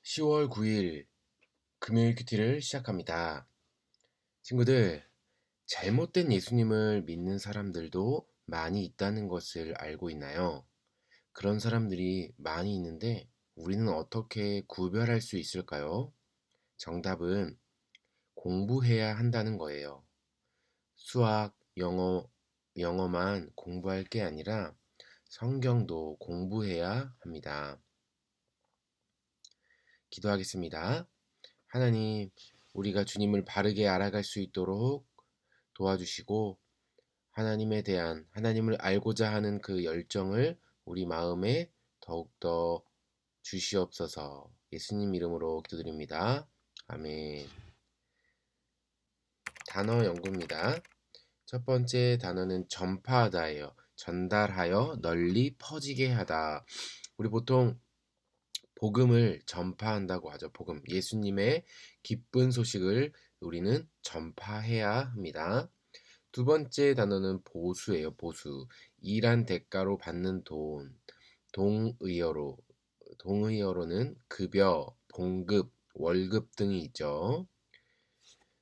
10월 9일 금요일 큐티를 시작합니다. 친구들, 잘못된 예수님을 믿는 사람들도 많이 있다는 것을 알고 있나요? 그런 사람들이 많이 있는데 우리는 어떻게 구별할 수 있을까요? 정답은 공부해야 한다는 거예요. 수학, 영어만 공부할 게 아니라 성경도 공부해야 합니다. 기도하겠습니다. 하나님, 우리가 주님을 바르게 알아갈 수 있도록 도와주시고, 하나님을 알고자 하는 그 열정을 우리 마음에 더욱더 주시옵소서. 예수님 이름으로 기도드립니다. 아멘. 단어 연구입니다. 첫 번째 단어는 전파하다예요. 전달하여 널리 퍼지게 하다. 우리 보통 복음을 전파한다고 하죠. 복음. 예수님의 기쁜 소식을 우리는 전파해야 합니다. 두 번째 단어는 보수예요. 보수. 일한 대가로 받는 돈. 동의어로. 동의어로는 급여, 봉급, 월급 등이 있죠.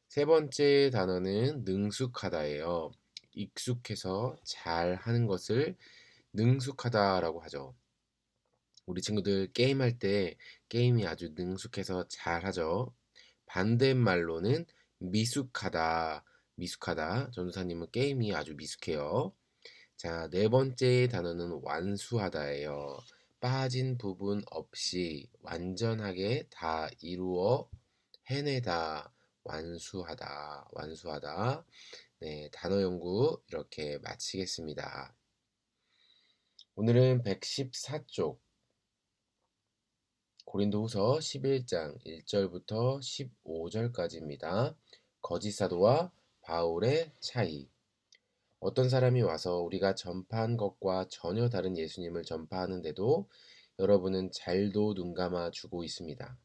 세 번째 단어는 능숙하다예요. 익숙해서 잘 하는 것을 능숙하다라고 하죠. 우리 친구들 게임할 때 게임이 아주 능숙해서 잘하죠. 반대말로는 미숙하다. 미숙하다. 전도사님은 게임이 아주 미숙해요. 자, 네 번째 단어는 완수하다예요. 빠진 부분 없이 완전하게 다 이루어 해내다. 완수하다. 완수하다. 네, 단어 연구 이렇게 마치겠습니다. 오늘은 114쪽 고린도후서 11장 1절부터 15절까지입니다. 거짓 사도와 바울의 차이. 어떤 사람이 와서 우리가 전파한 것과 전혀 다른 예수님을 전파하는데도 여러분은 잘도 눈감아 주고 있습니다.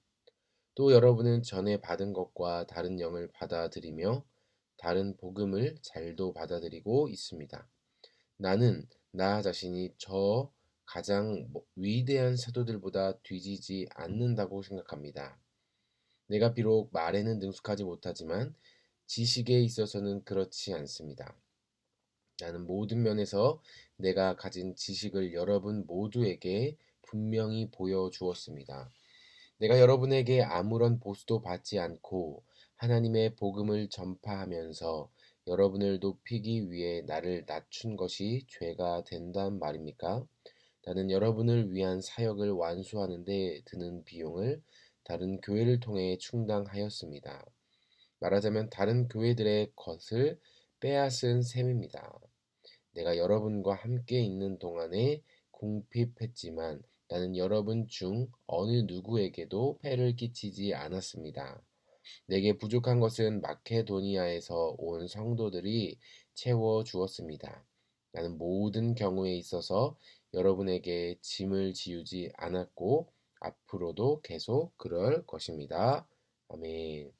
또 여러분은 전에 받은 것과 다른 영을 받아들이며 다른 복음을 잘도 받아들이고 있습니다. 나는 나 자신이 저 가장 위대한 사도들보다 뒤지지 않는다고 생각합니다. 내가 비록 말에는 능숙하지 못하지만 지식에 있어서는 그렇지 않습니다. 나는 모든 면에서 내가 가진 지식을 여러분 모두에게 분명히 보여주었습니다. 내가 여러분에게 아무런 보수도 받지 않고 하나님의 복음을 전파하면서 여러분을 높이기 위해 나를 낮춘 것이 죄가 된단 말입니까? 나는 여러분을 위한 사역을 완수하는 데 드는 비용을 다른 교회를 통해 충당하였습니다. 말하자면 다른 교회들의 것을 빼앗은 셈입니다. 내가 여러분과 함께 있는 동안에 궁핍했지만 나는 여러분 중 어느 누구에게도 폐를 끼치지 않았습니다. 내게 부족한 것은 마케도니아에서 온 성도들이 채워 주었습니다. 나는 모든 경우에 있어서 여러분에게 짐을 지우지 않았고 앞으로도 계속 그럴 것입니다. 아멘.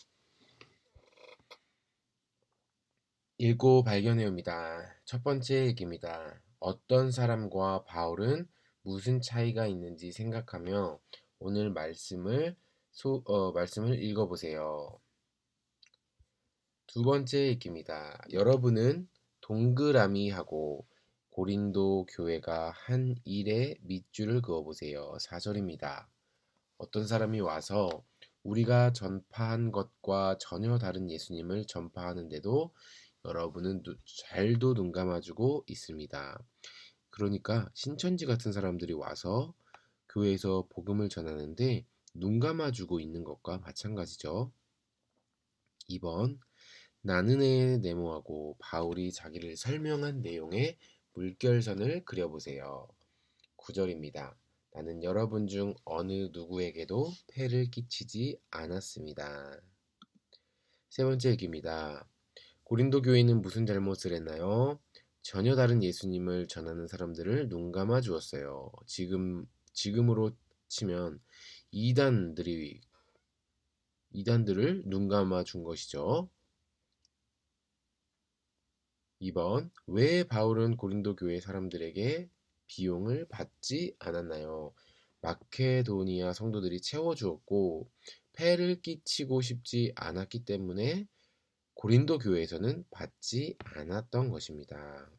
읽고 발견해옵니다. 첫 번째 얘기입니다. 어떤 사람과 바울은 무슨 차이가 있는지 생각하며 오늘 말씀을 읽어보세요. 두 번째 얘기입니다. 여러분은 동그라미하고 고린도 교회가 한 일에 밑줄을 그어보세요. 4절입니다. 어떤 사람이 와서 우리가 전파한 것과 전혀 다른 예수님을 전파하는데도 여러분은 잘도 눈 감아주고 있습니다. 그러니까 신천지 같은 사람들이 와서 교회에서 복음을 전하는데 눈 감아주고 있는 것과 마찬가지죠. 2번 나는의 네모하고 바울이 자기를 설명한 내용의 물결선을 그려보세요. 9절입니다. 나는 여러분 중 어느 누구에게도 폐를 끼치지 않았습니다. 세 번째 얘기입니다. 고린도 교회는 무슨 잘못을 했나요? 전혀 다른 예수님을 전하는 사람들을 눈감아 주었어요. 지금으로 치면 이단들을 눈감아 준 것이죠. 2번 왜 바울은 고린도 교회 사람들에게 비용을 받지 않았나요? 마케도니아 성도들이 채워주었고 폐를 끼치고 싶지 않았기 때문에 고린도 교회에서는 받지 않았던 것입니다.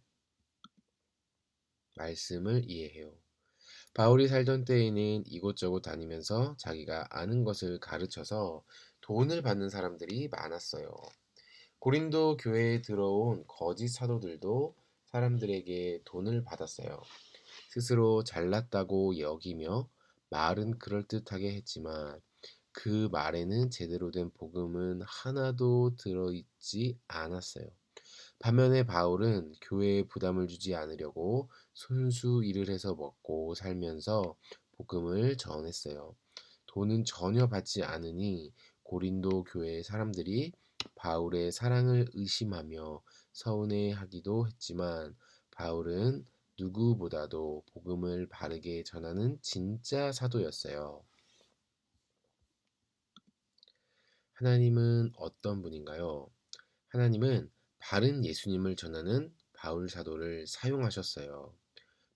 말씀을 이해해요. 바울이 살던 때에는 이곳저곳 다니면서 자기가 아는 것을 가르쳐서 돈을 받는 사람들이 많았어요. 고린도 교회에 들어온 거짓 사도들도 사람들에게 돈을 받았어요. 스스로 잘났다고 여기며 말은 그럴듯하게 했지만 그 말에는 제대로 된 복음은 하나도 들어있지 않았어요. 반면에 바울은 교회에 부담을 주지 않으려고 손수 일을 해서 먹고 살면서 복음을 전했어요. 돈은 전혀 받지 않으니 고린도 교회 사람들이 바울의 사랑을 의심하며 서운해하기도 했지만 바울은 누구보다도 복음을 바르게 전하는 진짜 사도였어요. 하나님은 어떤 분인가요? 하나님은 바른 예수님을 전하는 바울 사도를 사용하셨어요.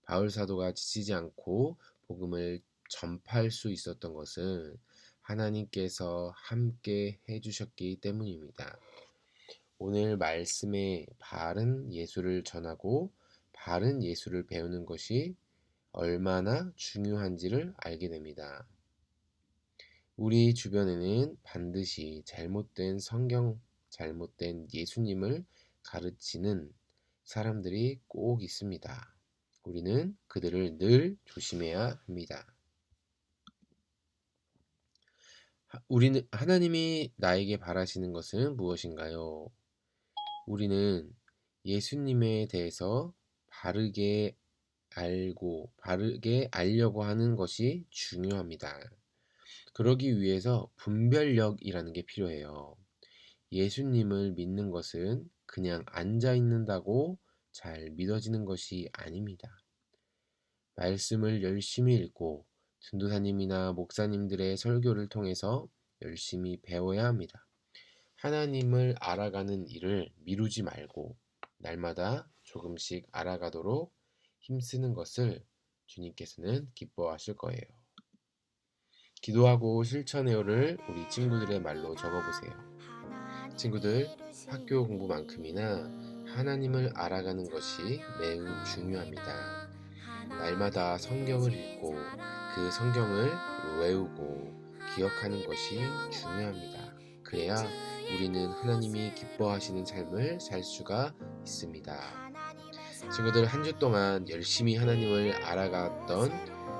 바울 사도가 지치지 않고 복음을 전파할 수 있었던 것은 하나님께서 함께 해주셨기 때문입니다. 오늘 말씀에 바른 예수를 전하고 바른 예수를 배우는 것이 얼마나 중요한지를 알게 됩니다. 우리 주변에는 반드시 잘못된 성경, 잘못된 예수님을 가르치는 사람들이 꼭 있습니다. 우리는 그들을 늘 조심해야 합니다. 우리는 하나님이 나에게 바라시는 것은 무엇인가요? 우리는 예수님에 대해서 바르게 알고 바르게 알려고 하는 것이 중요합니다. 그러기 위해서 분별력이라는 게 필요해요. 예수님을 믿는 것은 그냥 앉아 있는다고 잘 믿어지는 것이 아닙니다. 말씀을 열심히 읽고 전도사님이나 목사님들의 설교를 통해서 열심히 배워야 합니다. 하나님을 알아가는 일을 미루지 말고 날마다 조금씩 알아가도록 힘쓰는 것을 주님께서는 기뻐하실 거예요. 기도하고 실천해요를 우리 친구들의 말로 적어보세요. 친구들, 학교 공부만큼이나 하나님을 알아가는 것이 매우 중요합니다. 날마다 성경을 읽고 그 성경을 외우고 기억하는 것이 중요합니다. 그래야 우리는 하나님이 기뻐하시는 삶을 살 수가 있습니다. 친구들, 한 주 동안 열심히 하나님을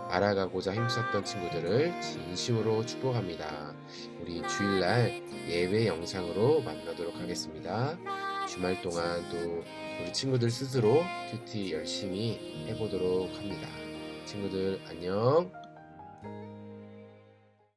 알아가고자 힘썼던 친구들을 진심으로 축복합니다. 우리 주일날 예배 영상으로 만나도록 하겠습니다. 주말 동안 또 우리 친구들 스스로 큐티 열심히 해보도록 합니다. 친구들 안녕.